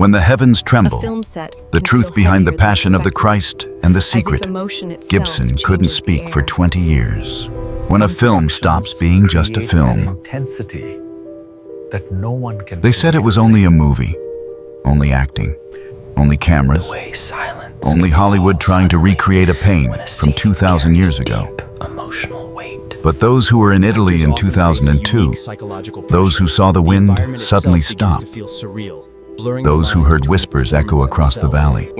When the heavens tremble, the truth feel behind the heavier than passion of the expected, Christ and the as if secret, emotion itself Gibson couldn't changes the speak for air. 20 years. When a film stops being just a Create film, an intensity that no one can they said it was only a movie, only acting, only cameras, only Hollywood trying to recreate a pain from 2,000 years ago. But those who were in Italy in 2002, those who saw the wind suddenly stop, those who heard whispers echo across the valley,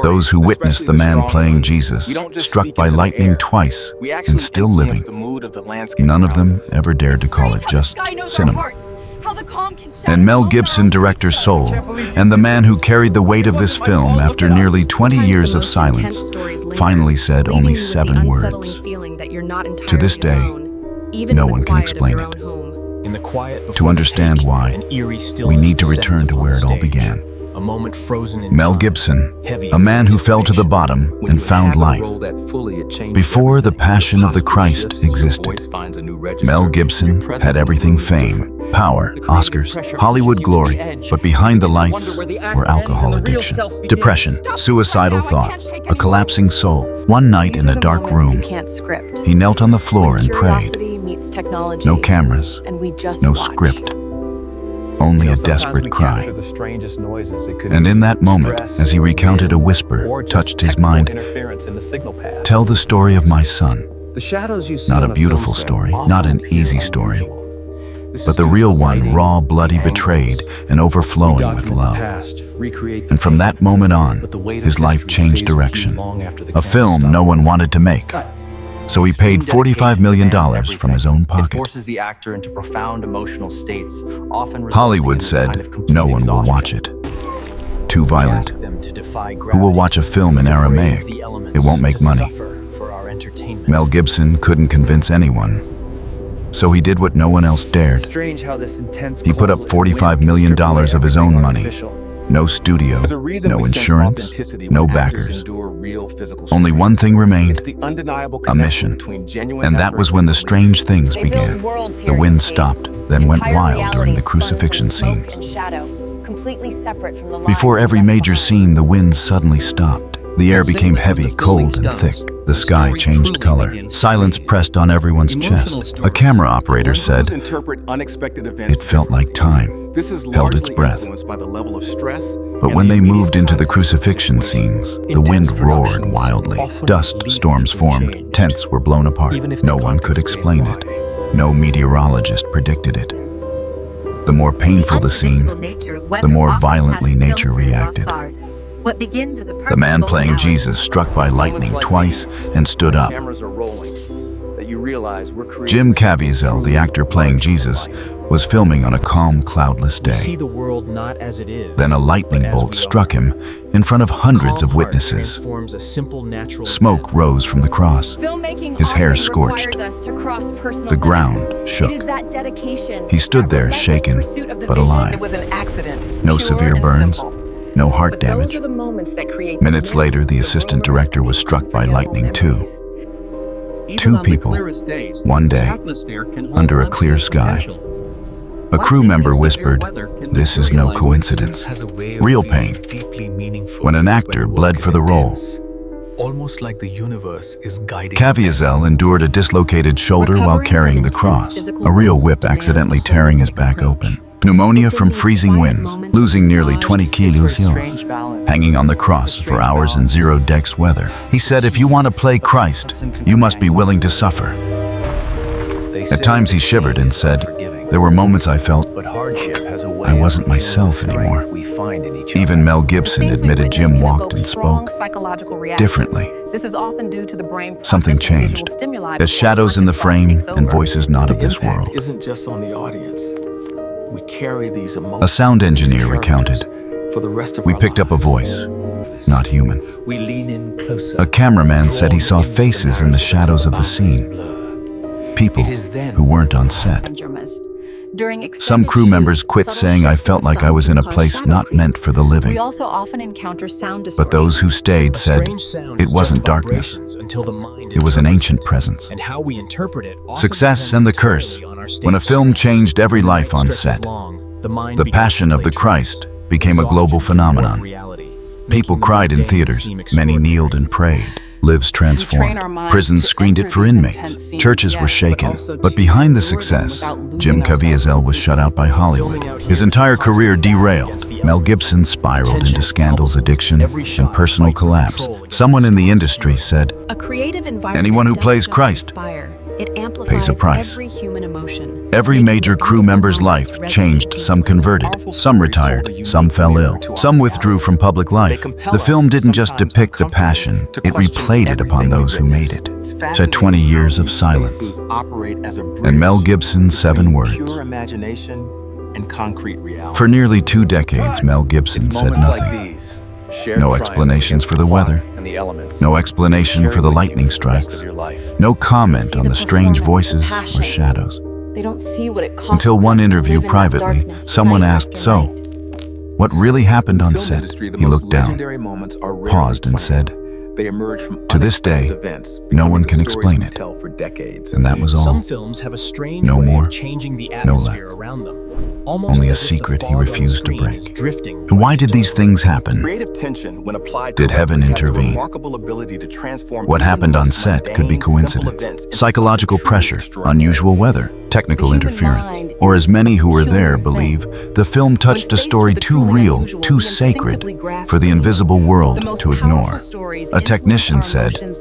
those who witnessed the man playing Jesus, struck by lightning twice and still living, none of them ever dared to call it just cinema. And Mel Gibson, director's soul, and the man who carried the weight of this film after nearly 20 years of silence, finally said only 7 words. To this day, no one can explain it. To understand why, we need to return to where it all began. Mel Gibson, a man who fell to the bottom and found life. Before the passion of the Christ existed, Mel Gibson had everything: fame, power, Oscars, Hollywood glory, but behind the lights were alcohol addiction, depression, suicidal thoughts, a collapsing soul. One night in a dark room, he knelt on the floor and prayed. No cameras, no script, only a desperate cry. And in that moment, as he recounted, a whisper touched his mind. Tell the story of my son. Not a beautiful story, not an easy story, but the real one, raw, bloody, betrayed, and overflowing with love. And from that moment on, his life changed direction. A film no one wanted to make. So he paid $45 million from his own pocket. Hollywood said, no one will watch it. Too violent. Who will watch a film in Aramaic? It won't make money. Mel Gibson couldn't convince anyone. So he did what no one else dared. He put up $45 million of his own money. No studio, no insurance, no backers. Only one thing remained: a mission. And that was when the strange things began. The wind stopped, then went wild during the crucifixion scenes. Before every major scene, the wind suddenly stopped. The air became heavy, cold, and thick. The sky changed color. Silence pressed on everyone's chest. A camera operator said, it felt like time held its breath. But when they moved into the crucifixion scenes, the wind roared wildly. Dust storms formed. Tents were blown apart. No one could explain it. No meteorologist predicted it. The more painful the scene, the more violently nature reacted. The man playing Jesus struck by lightning twice and stood up. Jim Caviezel, the actor playing Jesus, was filming on a calm, cloudless day. Then a lightning bolt struck him in front of hundreds of witnesses. Smoke rose from the cross. His hair scorched. The ground shook. He stood there shaken, but alive. No severe burns. No heart damage. Minutes later, the assistant director was struck by lightning too. 2 people, one day, under a clear sky. A crew member whispered, "This is no coincidence." Real pain. When an actor bled for the role. Caviezel endured a dislocated shoulder while carrying the cross, a real whip accidentally tearing his back open. Pneumonia from freezing winds, losing nearly 20 kilos, hanging on the cross for hours in 0-dex weather. He said, if you want to play Christ, you must be willing to suffer. At times he shivered and said, there were moments I felt I wasn't myself anymore. Even Mel Gibson admitted Jim walked and spoke differently. Something changed. As shadows in the frame and voices not of this world. A sound engineer recounted, we picked up a voice, not human. A cameraman said he saw faces in the shadows of the scene, people who weren't on set. Some crew members quit saying I felt like I was in a place not meant for the living. But those who stayed said it wasn't darkness, it was an ancient presence. Success and the curse. When a film changed every life on set, the passion of the Christ became a global phenomenon. People cried in theaters, many kneeled and prayed. Lives transformed. Prisons screened it for inmates. Churches were shaken. But behind the success, Jim Caviezel was shut out by Hollywood. His entire career derailed. Mel Gibson spiraled into scandals, addiction, and personal collapse. Someone in the industry said, "Anyone who plays Christ pays a price." Every major crew member's life changed. Some converted, some retired, some fell ill, some withdrew from public life. The film didn't just depict the passion, it replayed it upon those who made it. Said 20 years of silence. And Mel Gibson's 7 words. For nearly 2 decades, Mel Gibson said nothing. No explanations for the weather. No explanation for the lightning strikes. No comment on the strange voices or shadows. They don't see what it costs. Until one interview privately, someone asked, "So, what really happened on set?" He looked down, paused, and said, "To this day, no one can explain it." And that was all. Some films have a strange No way more, of changing the no atmosphere less. around them. Almost Only a as if the secret he fog on refused to screen is break. drifting And why did these things happen? Did heaven intervene? What happened on set could be coincidence, psychological pressure, unusual weather, technical interference. Or as many who were there believe, the film touched a story too real, too sacred for the invisible world to ignore. A technician said,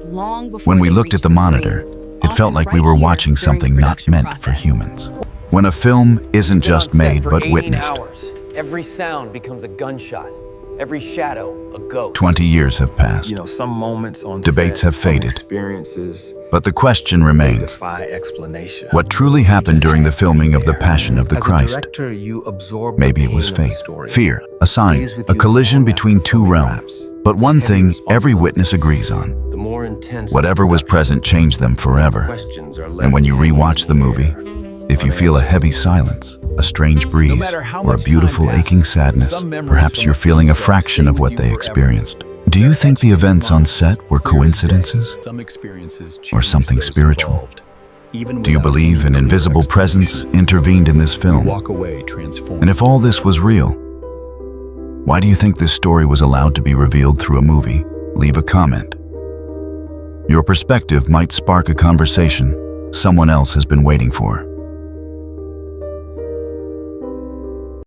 "When we looked at the monitor, it felt like we were watching something not meant for humans." When a film isn't just made but witnessed. Every sound becomes a gunshot. Every shadow, a ghost. 20 years have passed. Some moments on Debates set, have faded. some experiences But the question remains, defy explanation. what truly happened during the filming of The Passion of the Christ? Director, you absorb Maybe it was fate, fear, a sign, a collision between 2 realms. But one thing every witness agrees on, The more intense whatever was present changed them forever. questions are left. And when you rewatch the movie, if you feel a heavy silence, a strange breeze, or a beautiful aching sadness, perhaps you're feeling a fraction of what they experienced. Do you think the events on set were coincidences or something spiritual? Do you believe an invisible presence intervened in this film? And if all this was real, why do you think this story was allowed to be revealed through a movie? Leave a comment. Your perspective might spark a conversation someone else has been waiting for.